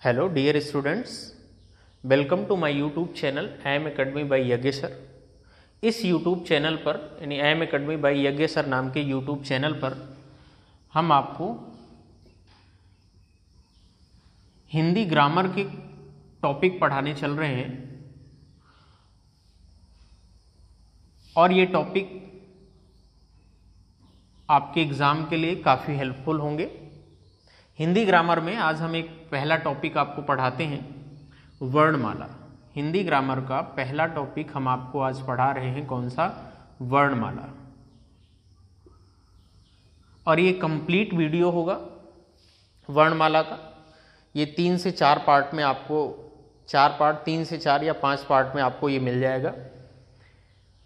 Hello dear students, welcome to my YouTube channel IIM Academy by Yagyesh sir. इस YouTube channel पर यानी IIM Academy by यज्ञेसर नाम के YouTube channel पर हम आपको हिंदी ग्रामर के टॉपिक पढ़ाने चल रहे हैं और ये टॉपिक आपके एग्ज़ाम के लिए काफ़ी हेल्पफुल होंगे। हिंदी ग्रामर में आज हम एक पहला टॉपिक आपको पढ़ाते हैं, वर्णमाला। हिंदी ग्रामर का पहला टॉपिक हम आपको आज पढ़ा रहे हैं, कौन सा? वर्णमाला। और ये कंप्लीट वीडियो होगा वर्णमाला का। ये 3 से 4 पार्ट में आपको 4 पार्ट 3 से 4 या 5 पार्ट में आपको ये मिल जाएगा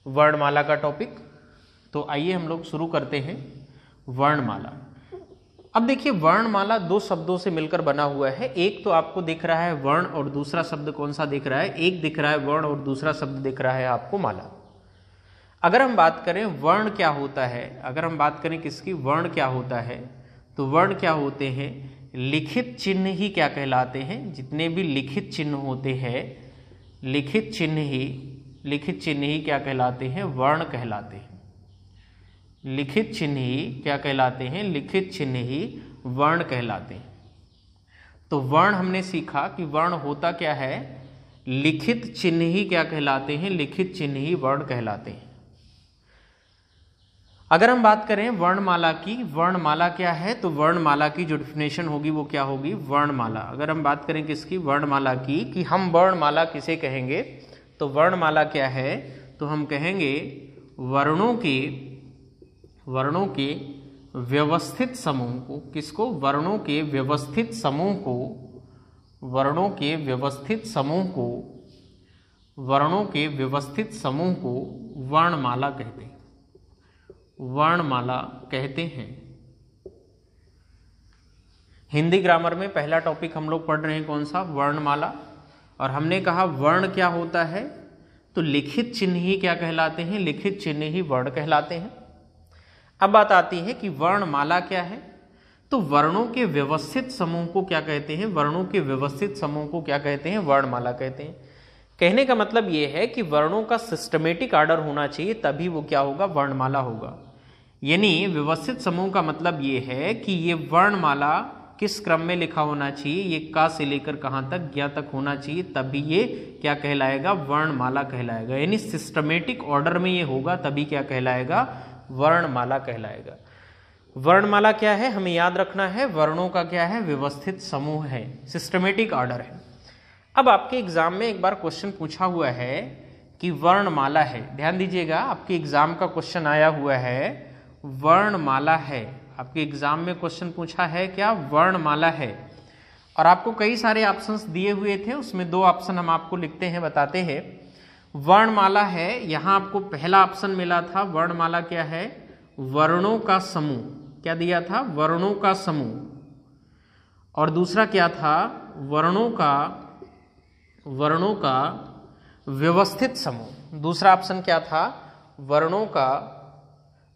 वर्णमाला का टॉपिक। तो आइए हम लोग शुरू करते हैं वर्णमाला। अब देखिए, वर्णमाला 2 शब्दों से मिलकर बना हुआ है। एक तो आपको दिख रहा है वर्ण और दूसरा शब्द कौन सा दिख रहा है? एक दिख रहा है वर्ण और दूसरा शब्द दिख रहा है आपको माला। अगर हम बात करें वर्ण क्या होता है, अगर हम बात करें किसकी, वर्ण क्या होता है, तो वर्ण क्या होते हैं? लिखित चिन्ह ही क्या कहलाते हैं? जितने भी लिखित चिन्ह होते हैं, लिखित चिन्ह ही क्या कहलाते हैं? वर्ण कहलाते हैं। लिखित चिन्ह ही क्या कहलाते हैं? लिखित चिन्ह ही वर्ण कहलाते हैं। तो वर्ण हमने सीखा कि वर्ण होता क्या है, लिखित चिन्ह ही क्या कहलाते हैं? लिखित चिन्ह ही वर्ण कहलाते हैं। अगर हम बात करें वर्णमाला की, वर्णमाला क्या है, तो वर्णमाला की जो डिफिनेशन होगी वो क्या होगी? वर्णमाला। अगर हम बात करें किसकी? वर्णमाला की, कि हम वर्णमाला किसे कहेंगे, तो वर्णमाला क्या है, तो हम कहेंगे वर्णों के व्यवस्थित समूह को। किसको? वर्णों के व्यवस्थित समूह को, वर्णों के व्यवस्थित समूह को, वर्णों के व्यवस्थित समूह को वर्णमाला कहते हैं। वर्णमाला कहते हैं। हिंदी ग्रामर में पहला टॉपिक हम लोग पढ़ रहे हैं, कौन सा? वर्णमाला। और हमने कहा वर्ण क्या होता है, तो लिखित चिन्ह ही क्या कहलाते हैं? लिखित चिन्ह ही वर्ण कहलाते हैं। अब बात आती है कि वर्णमाला क्या है, तो वर्णों के व्यवस्थित समूह को क्या कहते हैं? वर्णों के व्यवस्थित समूह को क्या कहते हैं? वर्णमाला कहते हैं। कहने का मतलब ये है कि वर्णों का सिस्टमेटिक ऑर्डर होना चाहिए, तभी वो क्या होगा? वर्णमाला होगा। यानी व्यवस्थित समूह का मतलब ये है कि ये वर्णमाला किस क्रम में लिखा होना चाहिए? ये का से लेकर कहाँ तक? ज्ञ तक होना चाहिए, तभी ये क्या कहलाएगा? वर्णमाला कहलाएगा। यानी सिस्टमेटिक ऑर्डर में ये होगा, तभी क्या कहलाएगा? वर्णमाला कहलाएगा। वर्णमाला क्या है, हमें याद रखना है, वर्णों का क्या है? व्यवस्थित समूह है, सिस्टमेटिक ऑर्डर है। अब आपके एग्जाम में एक बार क्वेश्चन पूछा हुआ है कि वर्णमाला है, ध्यान दीजिएगा, आपके एग्जाम का क्वेश्चन आया हुआ है वर्णमाला है। आपके एग्जाम में क्वेश्चन पूछा है क्या? वर्णमाला है। और आपको कई सारे ऑप्शंस दिए हुए थे, उसमें 2 ऑप्शन हम आपको लिखते हैं, बताते हैं। वर्णमाला है, यहां आपको पहला ऑप्शन मिला था, वर्णमाला क्या है? वर्णों का समूह। क्या दिया था? वर्णों का समूह। और दूसरा क्या था? वर्णों का व्यवस्थित समूह। दूसरा ऑप्शन क्या था? वर्णों का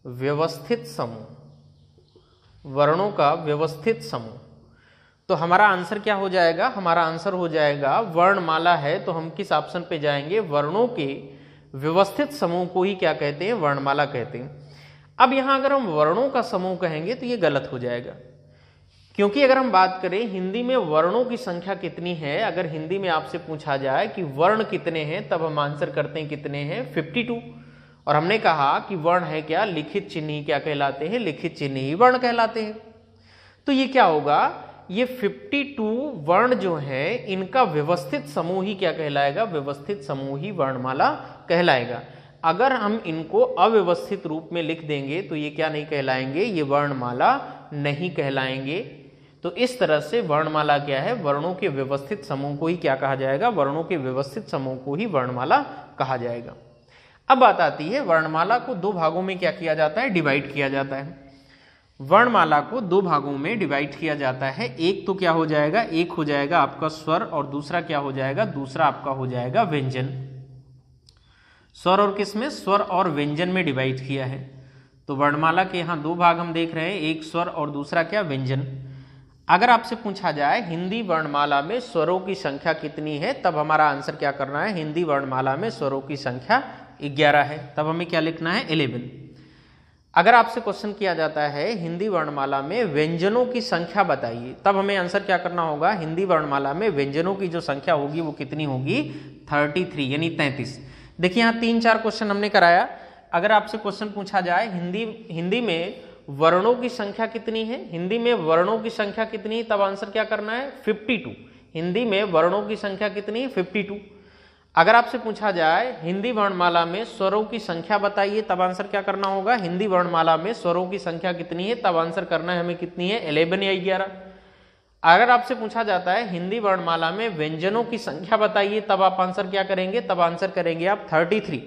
व्यवस्थित समूह। वर्णों का व्यवस्थित समूह। तो हमारा आंसर क्या हो जाएगा? हमारा आंसर हो जाएगा वर्णमाला है, तो हम किस ऑप्शन पे जाएंगे? वर्णों के व्यवस्थित समूह को ही क्या कहते हैं? वर्णमाला कहते हैं। अब यहां अगर हम वर्णों का समूह कहेंगे तो ये गलत हो जाएगा, क्योंकि अगर हम बात करें हिंदी में वर्णों की संख्या कितनी है, अगर हिंदी में आपसे पूछा जाए कि वर्ण कितने हैं, तब हम आंसर करते हैं कितने हैं? 52। और हमने कहा कि वर्ण है क्या? लिखित चिन्ह ही क्या कहलाते हैं? लिखित चिन्ह ही वर्ण कहलाते हैं। तो ये क्या होगा? ये 52 वर्ण जो है, इनका व्यवस्थित समूह ही क्या कहलाएगा? व्यवस्थित समूह ही वर्णमाला कहलाएगा। अगर हम इनको अव्यवस्थित रूप में लिख देंगे तो ये क्या नहीं कहलाएंगे? ये वर्णमाला नहीं कहलाएंगे। तो इस तरह से वर्णमाला क्या है? वर्णों के व्यवस्थित समूह को ही क्या कहा जाएगा? वर्णों के व्यवस्थित समूह को ही वर्णमाला कहा जाएगा। अब बात आती है, वर्णमाला को 2 भागों में क्या किया जाता है? डिवाइड किया जाता है। वर्णमाला को 2 भागों में डिवाइड किया जाता है। एक तो क्या हो जाएगा? एक हो जाएगा आपका स्वर, और दूसरा क्या हो जाएगा? दूसरा आपका हो जाएगा व्यंजन। स्वर और किस में? स्वर और व्यंजन में डिवाइड किया है। तो वर्णमाला के यहाँ 2 भाग हम देख रहे हैं, एक स्वर और दूसरा क्या? व्यंजन। अगर आपसे पूछा जाए हिंदी वर्णमाला में स्वरों की संख्या कितनी है, तब हमारा आंसर क्या करना है, हिंदी वर्णमाला में स्वरों की संख्या 11 है, तब हमें क्या लिखना है 11। अगर आपसे क्वेश्चन किया जाता है हिंदी वर्णमाला में व्यंजनों की संख्या बताइए, तब हमें आंसर क्या करना होगा, हिंदी वर्णमाला में व्यंजनों की जो संख्या होगी वो कितनी होगी 33 यानी 33। देखिए यहाँ 3-4 क्वेश्चन हमने कराया। अगर आपसे क्वेश्चन पूछा जाए हिंदी में वर्णों की संख्या कितनी है, हिंदी में वर्णों की संख्या कितनी है, तब आंसर क्या करना है 52। हिंदी में वर्णों की संख्या कितनी है 52। अगर आपसे पूछा जाए हिंदी वर्णमाला में स्वरों की संख्या बताइए, तब आंसर क्या करना होगा, हिंदी वर्णमाला में स्वरों की संख्या कितनी है, तब आंसर करना है हमें कितनी है 11 या 11। अगर आपसे पूछा जाता है हिंदी वर्णमाला में व्यंजनों की संख्या बताइए, तब आप आंसर क्या करेंगे, तब आंसर करेंगे आप 33।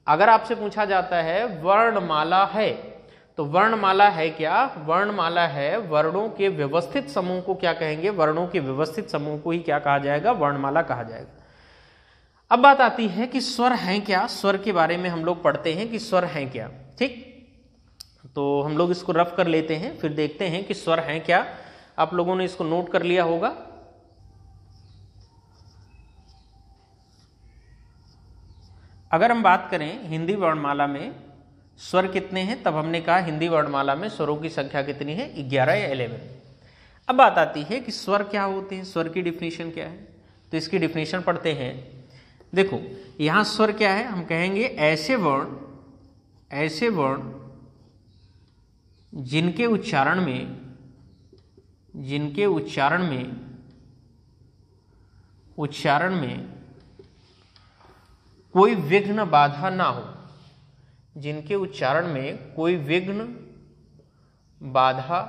अगर आपसे पूछा जाता है वर्णमाला है, तो वर्णमाला है क्या, वर्णमाला है वर्णों के व्यवस्थित समूह को क्या कहेंगे, वर्णों के व्यवस्थित समूह को ही क्या कहा जाएगा, वर्णमाला कहा जाएगा। अब बात आती है कि स्वर हैं क्या, स्वर के बारे में हम लोग पढ़ते हैं कि स्वर हैं क्या। ठीक, तो हम लोग इसको रफ कर लेते हैं, फिर देखते हैं कि स्वर हैं क्या। आप लोगों ने इसको नोट कर लिया होगा। अगर हम बात करें हिंदी वर्णमाला में स्वर कितने हैं, तब हमने कहा हिंदी वर्णमाला में स्वरों की संख्या कितनी है 11 या 11। अब बात आती है कि स्वर क्या होते हैं, स्वर की डिफिनीशन क्या है, तो इसकी डिफिनीशन पढ़ते हैं। देखो यहां स्वर क्या है, हम कहेंगे ऐसे वर्ण जिनके उच्चारण में कोई विघ्न बाधा ना हो, जिनके उच्चारण में कोई विघ्न बाधा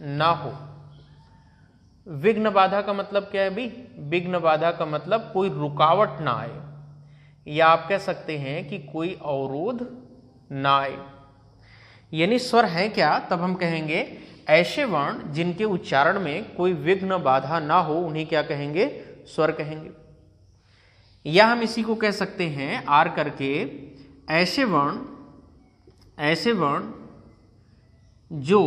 ना हो। विघ्न बाधा का मतलब क्या है भाई, विघ्न बाधा का मतलब कोई रुकावट ना आए, या आप कह सकते हैं कि कोई अवरोध ना आए। यानी स्वर है क्या, तब हम कहेंगे ऐसे वर्ण जिनके उच्चारण में कोई विघ्न बाधा ना हो, उन्हें क्या कहेंगे, स्वर कहेंगे। या हम इसी को कह सकते हैं आर करके, ऐसे वर्ण जो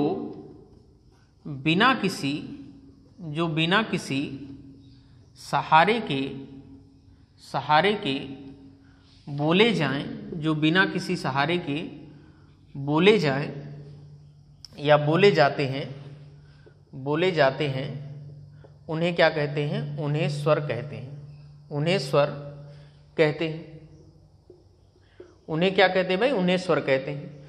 बिना किसी सहारे के बोले जाएं, जो बिना किसी सहारे के बोले जाएं या बोले जाते हैं, उन्हें क्या कहते हैं, उन्हें स्वर कहते हैं। उन्हें स्वर कहते हैं। उन्हें क्या कहते हैं भाई, उन्हें स्वर कहते हैं।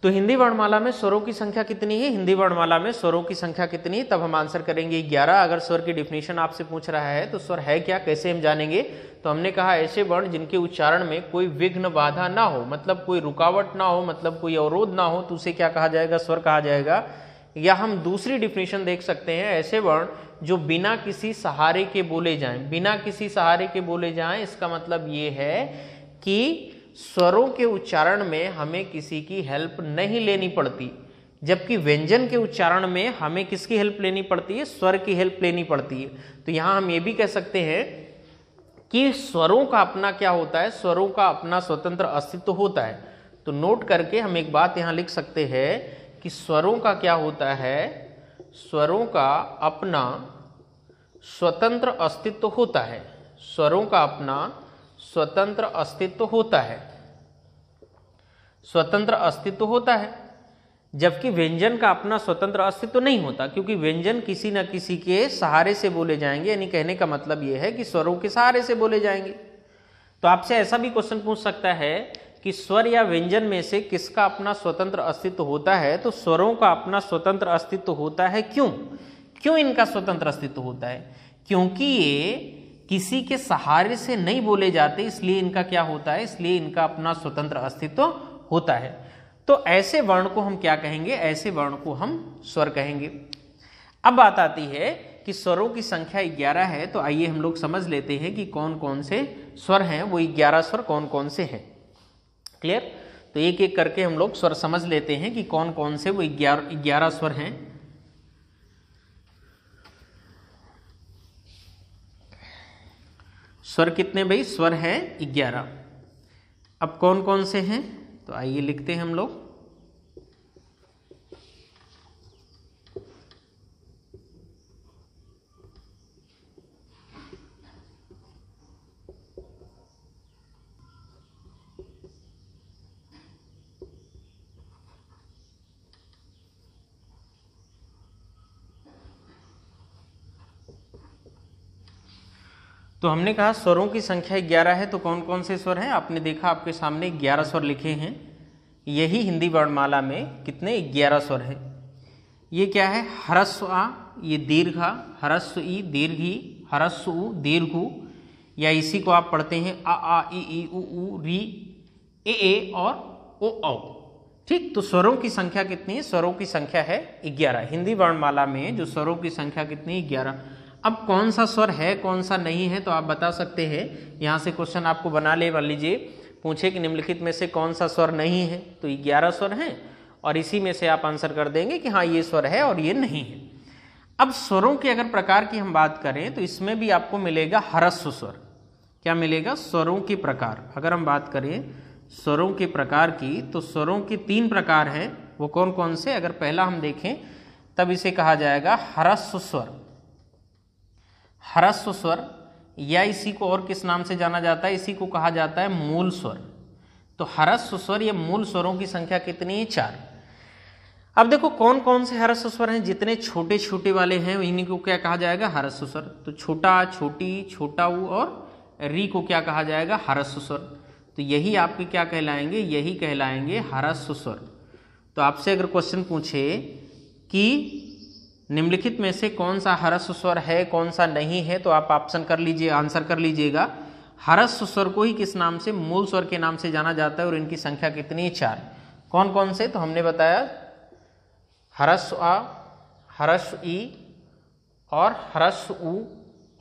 तो हिंदी वर्णमाला में स्वरों की संख्या कितनी है, हिंदी वर्णमाला में स्वरों की संख्या कितनी है, तब हम आंसर करेंगे 11। अगर स्वर की डिफिनीशन आपसे पूछ रहा है तो स्वर है क्या, कैसे हम जानेंगे, तो हमने कहा ऐसे वर्ण जिनके उच्चारण में कोई विघ्न बाधा ना हो, मतलब कोई रुकावट ना हो, मतलब कोई अवरोध ना हो, तो उसे क्या कहा जाएगा, स्वर कहा जाएगा। या हम दूसरी डिफिनीशन देख सकते हैं, ऐसे वर्ण जो बिना किसी सहारे के बोले जाएं। बिना किसी सहारे के बोले जाएं, इसका मतलब ये है कि स्वरों के उच्चारण में हमें किसी की हेल्प नहीं लेनी पड़ती, जबकि व्यंजन के उच्चारण में हमें किसकी हेल्प लेनी पड़ती है, स्वर की हेल्प लेनी पड़ती है। तो यहां हम ये भी कह सकते हैं कि स्वरों का अपना क्या होता है, स्वरों का अपना स्वतंत्र अस्तित्व होता है। तो नोट करके हम एक बात यहां लिख सकते हैं कि स्वरों का क्या होता है, स्वरों का अपना स्वतंत्र अस्तित्व होता है। स्वरों का अपना स्वतंत्र अस्तित्व होता है, स्वतंत्र अस्तित्व होता है, जबकि व्यंजन का अपना स्वतंत्र अस्तित्व नहीं होता, क्योंकि व्यंजन किसी न किसी के सहारे से बोले जाएंगे। यानी कहने का मतलब यह है कि स्वरों के सहारे से बोले जाएंगे। तो आपसे ऐसा भी क्वेश्चन पूछ सकता है कि स्वर या व्यंजन में से किसका अपना स्वतंत्र अस्तित्व होता है, तो स्वरों का अपना स्वतंत्र अस्तित्व होता है। क्यों इनका स्वतंत्र अस्तित्व होता है, क्योंकि ये किसी के सहारे से नहीं बोले जाते, इसलिए इनका क्या होता है, इसलिए इनका अपना स्वतंत्र अस्तित्व होता है। तो ऐसे वर्ण को हम क्या कहेंगे, ऐसे वर्ण को हम स्वर कहेंगे। अब बात आती है कि स्वरों की संख्या 11 है, तो आइए हम लोग समझ लेते हैं कि कौन कौन से स्वर हैं, वो 11 स्वर कौन कौन से हैं। क्लियर, तो एक एक करके हम लोग स्वर समझ लेते हैं कि कौन कौन से वो 11 स्वर हैं। स्वर कितने भाई, स्वर हैं 11। अब कौन कौन से हैं, तो आइए लिखते हैं हम लोग। तो हमने कहा स्वरों की संख्या 11 है, तो कौन कौन से स्वर हैं? आपने देखा आपके सामने 11 स्वर लिखे हैं। यही हिंदी वर्णमाला में कितने 11 स्वर हैं। ये क्या है? ह्रस्व आ, ये दीर्घ आ, ह्रस्व ई, दीर्घ ई, ह्रस्व उ, दीर्घ उ, या इसी को आप पढ़ते हैं आ ई उ री ए और ओ औ। ठीक, तो स्वरों की संख्या कितनी है? स्वरों की संख्या है 11। हिंदी वर्णमाला में जो स्वरों की संख्या कितनी है? 11। अब कौन सा स्वर है कौन सा नहीं है तो आप बता सकते हैं। यहाँ से क्वेश्चन आपको बना ले, मान लीजिए पूछे कि निम्नलिखित में से कौन सा स्वर नहीं है, तो ये 11 स्वर हैं और इसी में से आप आंसर कर देंगे कि हाँ ये स्वर है और ये नहीं है। अब स्वरों के अगर प्रकार की हम बात करें तो इसमें भी आपको मिलेगा ह्रस्व स्वर। क्या मिलेगा? स्वरों के प्रकार। अगर हम बात करें स्वरों के प्रकार की तो स्वरों के 3 प्रकार हैं। वो कौन कौन से? अगर पहला हम देखें तब इसे कहा जाएगा ह्रस्व स्वर। ह्रस्व स्वर, या इसी को और किस नाम से जाना जाता है? इसी को कहा जाता है मूल स्वर। तो ह्रस्व स्वर या मूल स्वरों की संख्या कितनी है? 4। अब देखो कौन कौन से ह्रस्व स्वर हैं। जितने छोटे छोटे वाले हैं इन्हीं को क्या कहा जाएगा? ह्रस्व स्वर। तो छोटा, छोटी, छोटा ऊ और री को क्या कहा जाएगा? ह्रस्व स्वर। तो यही आपके क्या कहलाएंगे? यही कहलाएंगे ह्रस्व स्वर। तो आपसे अगर क्वेश्चन पूछे कि निम्नलिखित में से कौन सा ह्रस्व स्वर है कौन सा नहीं है, तो आप ऑप्शन कर लीजिए, आंसर कर लीजिएगा। ह्रस्व स्वर को ही किस नाम से? मूल स्वर के नाम से जाना जाता है और इनकी संख्या कितनी है? 4। कौन कौन से? तो हमने बताया ह्रस्व आ, ह्रस्व ई और ह्रस्व उ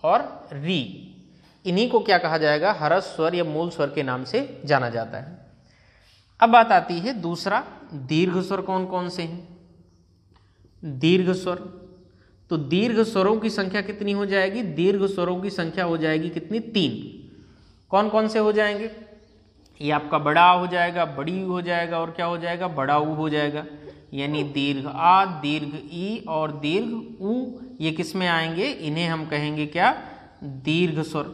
और री, इन्हीं को क्या कहा जाएगा? ह्रस्व स्वर या मूल स्वर के नाम से जाना जाता है। अब बात आती है दूसरा, दीर्घ स्वर कौन कौन से हैं? दीर्घ स्वर, तो दीर्घ स्वरों की संख्या कितनी हो जाएगी? दीर्घ स्वरों की संख्या हो जाएगी कितनी? 3। कौन कौन से हो जाएंगे? ये आपका बड़ा आ हो जाएगा, बड़ी हो जाएगा और क्या हो जाएगा? बड़ा ऊ हो जाएगा। यानी दीर्घ आ, दीर्घ ई और दीर्घ ऊ, ये किस में आएंगे? इन्हें हम कहेंगे क्या? दीर्घ स्वर।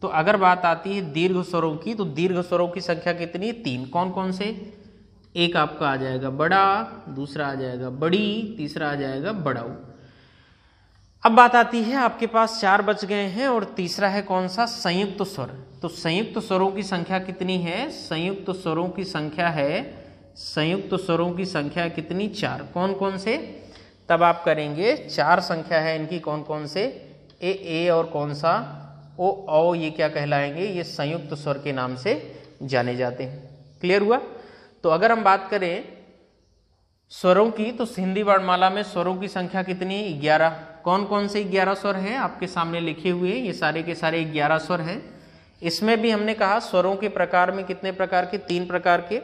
तो अगर बात आती है दीर्घ स्वरों की तो दीर्घ स्वरों की संख्या कितनी? 3। कौन कौन से? एक आपका आ जाएगा बड़ा, दूसरा आ जाएगा बड़ी, तीसरा आ जाएगा बड़ा ऊ। अब बात आती है आपके पास 4 बच गए हैं और तीसरा है कौन सा? संयुक्त स्वर। तो संयुक्त स्वरों की संख्या कितनी है? संयुक्त स्वरों की संख्या है, संयुक्त स्वरों की संख्या कितनी? 4। कौन कौन से? तब आप करेंगे 4 संख्या है इनकी। कौन कौन से? ए और कौन सा? ओ औ, ये क्या कहलाएंगे? ये संयुक्त स्वर के नाम से जाने जाते हैं। क्लियर हुआ? तो अगर हम बात करें स्वरों की तो हिंदी वर्णमाला में स्वरों की संख्या कितनी है? 11। कौन कौन से 11 स्वर हैं? आपके सामने लिखे हुए हैं, ये सारे के सारे 11 स्वर हैं। इसमें भी हमने कहा स्वरों के प्रकार में कितने प्रकार के? 3 प्रकार के।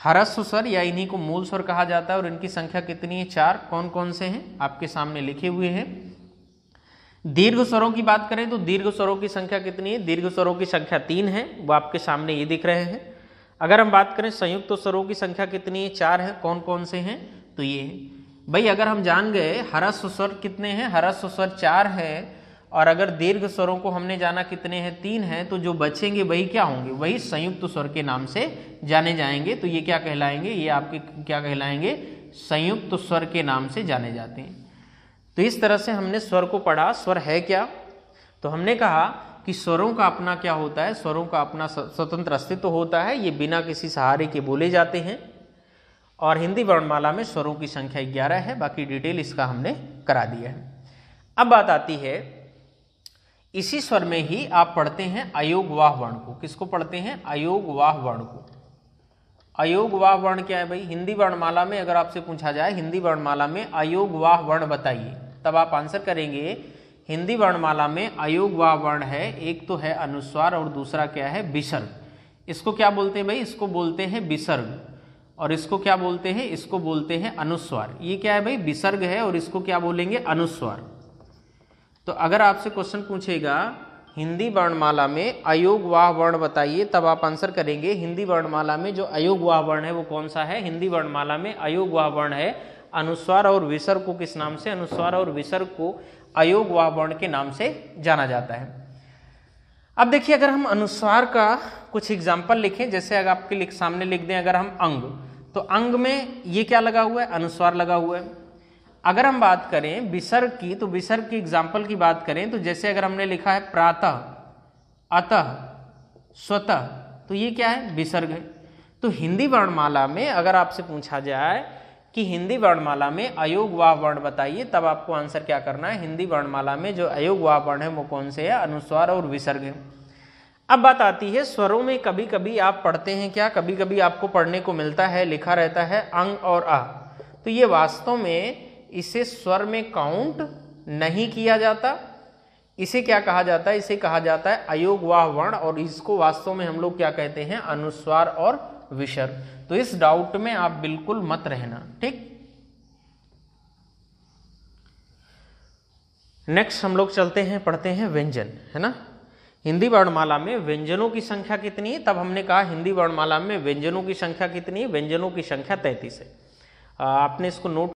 ह्रस्व स्वर या इन्हीं को मूल स्वर कहा जाता है और इनकी संख्या कितनी है? 4। कौन कौन से हैं? आपके सामने लिखे हुए हैं। दीर्घ स्वरों की बात करें तो दीर्घ स्वरों की संख्या कितनी है? दीर्घ स्वरों की संख्या 3 है, वो आपके सामने ये दिख रहे हैं। अगर हम बात करें संयुक्त स्वरों की संख्या कितनी है? 4 है। कौन कौन से हैं? तो ये है भाई। अगर हम जान गए ह्रस्व स्वर कितने हैं? ह्रस्व स्वर 4 है और अगर दीर्घ स्वरों को हमने जाना कितने हैं? 3 हैं। तो जो बचेंगे वही क्या होंगे? वही संयुक्त स्वर के नाम से जाने जाएंगे। तो ये क्या कहलाएंगे? ये आपके क्या कहलाएंगे? संयुक्त स्वर के नाम से जाने जाते हैं। तो इस तरह से हमने स्वर को पढ़ा। स्वर है क्या? तो हमने कहा कि स्वरों का अपना क्या होता है? स्वरों का अपना स्वतंत्र अस्तित्व होता है। ये बिना किसी सहारे के बोले जाते हैं और हिंदी वर्णमाला में स्वरों की संख्या 11 है। बाकी डिटेल इसका हमने करा दिया है। अब बात आती है इसी स्वर में ही आप पढ़ते हैं अयोगवाह वर्ण को। किसको पढ़ते हैं? अयोगवाह वर्ण को। अयोगवाह वर्ण क्या है भाई? हिंदी वर्णमाला में अगर आपसे पूछा जाए हिंदी वर्णमाला में अयोगवाह वर्ण बताइए, तब आप आंसर करेंगे हिंदी वर्णमाला में अयोगवाह वर्ण है। एक तो है अनुस्वार और दूसरा क्या है? विसर्ग। इसको क्या बोलते हैं भाई? इसको बोलते हैं विसर्ग। और इसको क्या बोलते हैं? इसको बोलते हैं अनुस्वार। ये क्या है भाई? विसर्ग है और इसको क्या बोलेंगे? अनुस्वार। तो अगर आपसे क्वेश्चन पूछेगा हिंदी वर्णमाला में अयोगवाह वर्ण बताइए, तब आप आंसर करेंगे हिंदी वर्णमाला में जो अयोगवाह वर्ण है वो कौन सा है? हिंदी वर्णमाला में अयोगवाह वर्ण है अनुस्वार और विसर्ग को किस नाम से? अनुस्वार और विसर्ग को अयोगवाह वर्ण के नाम से जाना जाता है। अब देखिए अगर हम अनुस्वार का कुछ एग्जाम्पल लिखें, जैसे अगर आपके सामने लिख दें अगर हम अंग, तो अंग में ये क्या लगा हुआ है? अनुस्वार लगा हुआ है। अगर हम बात करें विसर्ग की, तो विसर्ग की एग्जाम्पल की बात करें तो जैसे अगर हमने लिखा है प्रातः, अतः, स्वतः, तो ये क्या है? विसर्ग है। तो हिंदी वर्णमाला में अगर आपसे पूछा जाए कि हिंदी वर्णमाला में अयोगवाह वर्ण बताइए, तब आपको आंसर क्या करना है? हिंदी वर्णमाला में जो अयोगवाह वर्ण है वो कौन से है? अनुस्वार और विसर्ग है। अब बात आती है स्वरों में, कभी कभी आप पढ़ते हैं क्या, कभी कभी आपको पढ़ने को मिलता है, लिखा रहता है अंग और अ, तो ये वास्तव में इसे स्वर में काउंट नहीं किया जाता। इसे क्या कहा जाता है? इसे कहा जाता है अयोगवाह वर्ण, और इसको वास्तव में हम लोग क्या कहते हैं? अनुस्वार और विसर्ग। तो इस डाउट में आप बिल्कुल मत रहना, ठीक। नेक्स्ट हम लोग चलते हैं, पढ़ते हैं व्यंजन, है ना। हिंदी वर्णमाला में व्यंजनों की संख्या कितनी है? तब हमने कहा हिंदी वर्णमाला में व्यंजनों की संख्या कितनी है? व्यंजनों की संख्या 33 है। आपने इसको नोट